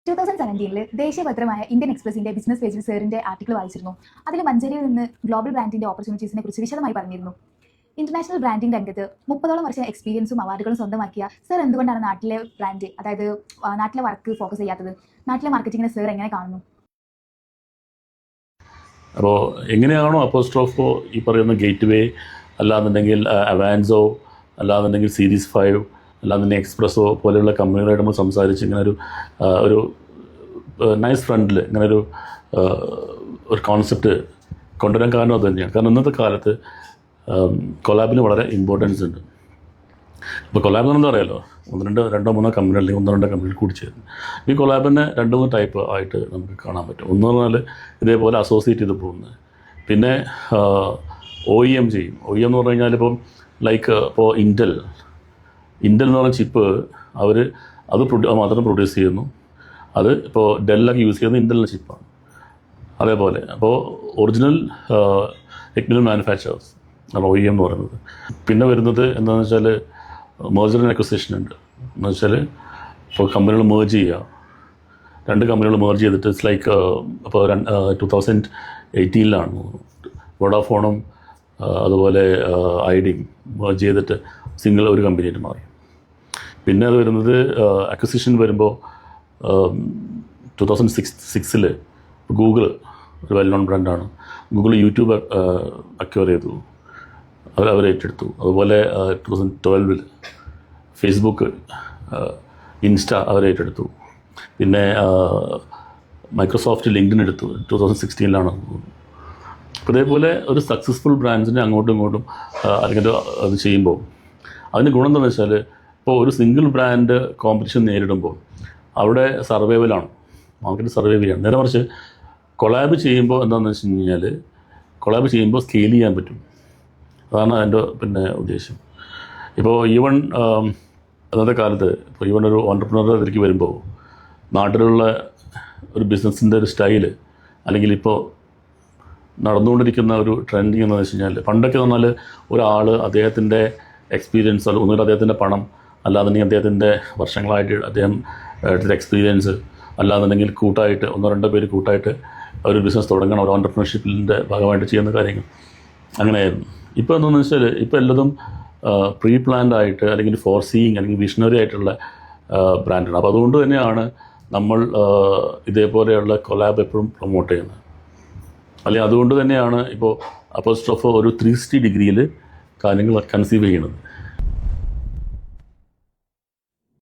2017 ദേശീയപത്രമായ Indian എക്സ്പ്രസിന്റെ business പേജിൽ സാറിന്റെ article വായിച്ചിരുന്നു. അതിൽ മഞ്ചേരിയിൽ നിന്ന് ഗ്ലോബൽ ബ്രാൻഡിന്റെ ഓപ്പർച്യൂണിറ്റീസിനെ കുറിച്ച് വിശദമായി പറഞ്ഞിരുന്നു. ഇന്റർനാഷണൽ ബ്രാൻഡിംഗ് രംഗത്ത് 30ഓളം വർഷം എക്സ്പീരിയൻസും അവാർഡുകളും സ്വന്തമാക്കിയ സർ എന്തുകൊണ്ടാണ് നാട്ടിലെ ബ്രാൻഡ്, അതായത് നാട്ടിലെ വർക്ക് ഫോക്കസ് ചെയ്യാത്തത്? നാട്ടിലെ മാർക്കറ്റിങ്ങിനെ സർ എങ്ങനെ കാണുന്നു? അപ്പോൾ എങ്ങനെയാണോ അപ്പോസ്ട്രോഫോ ഈ പറയുന്ന ഗേറ്റ് വേ, അല്ലാന്നുണ്ടെങ്കിൽ അവാൻസോ, അല്ലാന്നുണ്ടെങ്കിൽ സീരീസ് 5, അല്ലാന്നുണ്ടെങ്കിൽ എക്സ്പ്രസ്സോ പോലെയുള്ള കമ്പനികളായിട്ട് നമ്മൾ സംസാരിച്ച് ഇങ്ങനെ ഒരു നൈസ് ഫ്രണ്ടിൽ ഇങ്ങനെ ഒരു കോൺസെപ്റ്റ് കൊണ്ടുവരാൻ കാരണം അത് തന്നെയാണ്. കാരണം ഇന്നത്തെ കാലത്ത് കൊളാബിന് വളരെ ഇമ്പോർട്ടൻസ് ഉണ്ട്. ഇപ്പോൾ കൊളാബ് എന്താ അറിയാലോ, രണ്ടോ മൂന്നോ കമ്പനി അല്ലെങ്കിൽ 1-2 കമ്പനികൾ കൂടി ചേരുന്നു. ഈ കൊളാബിനെ 2-3 ടൈപ്പ് ആയിട്ട് നമുക്ക് കാണാൻ പറ്റും. ഒന്ന് പറഞ്ഞാൽ ഇതേപോലെ അസോസിയേറ്റ് ചെയ്ത് പോകുന്നത്, പിന്നെ OEM ചെയ്യും. OEM എന്ന് പറഞ്ഞു കഴിഞ്ഞാൽ ഇപ്പം ഇപ്പോൾ ഇൻറ്റൽ എന്ന് പറഞ്ഞ ചിപ്പ് അത് മാത്രം പ്രൊഡ്യൂസ് ചെയ്യുന്നു. അത് ഇപ്പോൾ ഡെല്ലൊക്കെ യൂസ് ചെയ്യുന്നത് ഇൻറ്റലിൻ്റെ ചിപ്പാണ്. അതേപോലെ അപ്പോൾ ഒറിജിനൽ ടെക്നിക്കൽ മാനുഫാക്ചറേഴ്സ് ആണ് OEM എന്ന് പറയുന്നത്. പിന്നെ വരുന്നത് എന്താണെന്ന് വെച്ചാൽ മെർജർ ആൻഡ് അക്വിസിഷൻ ഉണ്ട്. എന്ന് വെച്ചാൽ ഇപ്പോൾ കമ്പനികൾ മേർജ് ചെയ്യുക, 2 കമ്പനികൾ മേർജ് ചെയ്തിട്ട് ഇറ്റ്സ് ലൈക്ക് ഇപ്പോൾ 2018 വോഡാഫോണും അതുപോലെ ഐഡിയും മേർജ് ചെയ്തിട്ട് സിംഗിൾ ഒരു കമ്പനിയായിട്ട് മാറി. പിന്നെ അത് വരുന്നത് അക്വിസിഷൻ വരുമ്പോൾ 2006 ഗൂഗിൾ ഒരു വെൽ നോൺ ബ്രാൻഡാണ്. ഗൂഗിൾ യൂട്യൂബ് അക്വയർ ചെയ്തു, അവർ ഏറ്റെടുത്തു. അതുപോലെ 2012 ഫേസ്ബുക്ക്, ഇൻസ്റ്റ അവർ ഏറ്റെടുത്തു. പിന്നെ മൈക്രോസോഫ്റ്റ് ലിങ്ക്ഡിൻ എടുത്തു 2016. അപ്പോൾ ഇതേപോലെ ഒരു സക്സസ്ഫുൾ ബ്രാൻഡ്സിനെ അങ്ങോട്ടും ഇങ്ങോട്ടും അല്ലെങ്കിൽ അത് ചെയ്യുമ്പോൾ അതിന് ഗുണം എന്താണെന്ന് വെച്ചാൽ, ഇപ്പോൾ ഒരു സിംഗിൾ ബ്രാൻഡ് കോമ്പറ്റീഷൻ നേരിടുമ്പോൾ അവിടെ സർവൈവലാണ്, മാർക്കറ്റ് സർവൈവ് ചെയ്യാണ്. നേരെ മറിച്ച് കൊളാബ് ചെയ്യുമ്പോൾ എന്താണെന്ന് വെച്ച് കഴിഞ്ഞാൽ, കൊളാബ് ചെയ്യുമ്പോൾ സ്കെയിൽ ചെയ്യാൻ പറ്റും. അതാണ് അതിൻ്റെ ഉദ്ദേശം. ഇപ്പോൾ ഈവൺ അന്നത്തെ കാലത്ത് ഇപ്പോൾ ഈവൺ ഒരു ഓൺടർപ്രണർ ഇതിലേക്ക് വരുമ്പോൾ നാട്ടിലുള്ള ഒരു ബിസിനസ്സിൻ്റെ ഒരു സ്റ്റൈല്, അല്ലെങ്കിൽ ഇപ്പോൾ നടന്നുകൊണ്ടിരിക്കുന്ന ഒരു ട്രെൻഡിങ് എന്ന് വെച്ച് കഴിഞ്ഞാൽ, പണ്ടൊക്കെ പറഞ്ഞാൽ ഒരാൾ അദ്ദേഹത്തിൻ്റെ എക്സ്പീരിയൻസ്, ഒന്നുകിൽ അദ്ദേഹത്തിൻ്റെ പണം, അല്ലാന്നുണ്ടെങ്കിൽ അദ്ദേഹത്തിൻ്റെ വർഷങ്ങളായിട്ട് അദ്ദേഹം എടുത്ത എക്സ്പീരിയൻസ്, അല്ലാന്നുണ്ടെങ്കിൽ കൂട്ടായിട്ട് 1-2 പേര് കൂട്ടായിട്ട് ഒരു ബിസിനസ് തുടങ്ങണം, ഒരു ഓൺടർപ്രണർഷിപ്പിൻ്റെ ഭാഗമായിട്ട് ചെയ്യുന്ന കാര്യങ്ങൾ അങ്ങനെയായിരുന്നു. ഇപ്പോൾ എന്താണെന്ന് വെച്ചാൽ ഇപ്പോൾ എല്ലതും പ്രീ പ്ലാൻഡ് ആയിട്ട്, അല്ലെങ്കിൽ ഫോർസീയിങ്, അല്ലെങ്കിൽ വിഷണറി ആയിട്ടുള്ള ബ്രാൻഡാണ്. അപ്പോൾ അതുകൊണ്ട് തന്നെയാണ് നമ്മൾ ഇതേപോലെയുള്ള കൊലാബ് എപ്പോഴും പ്രൊമോട്ട് ചെയ്യുന്നത്. അല്ലെങ്കിൽ അതുകൊണ്ട് തന്നെയാണ് ഇപ്പോൾ അപ്പോസ്ട്രോഫോ ഒരു 360 ഡിഗ്രിയിൽ കാര്യങ്ങൾ കൺസീവ് ചെയ്യുന്നത്.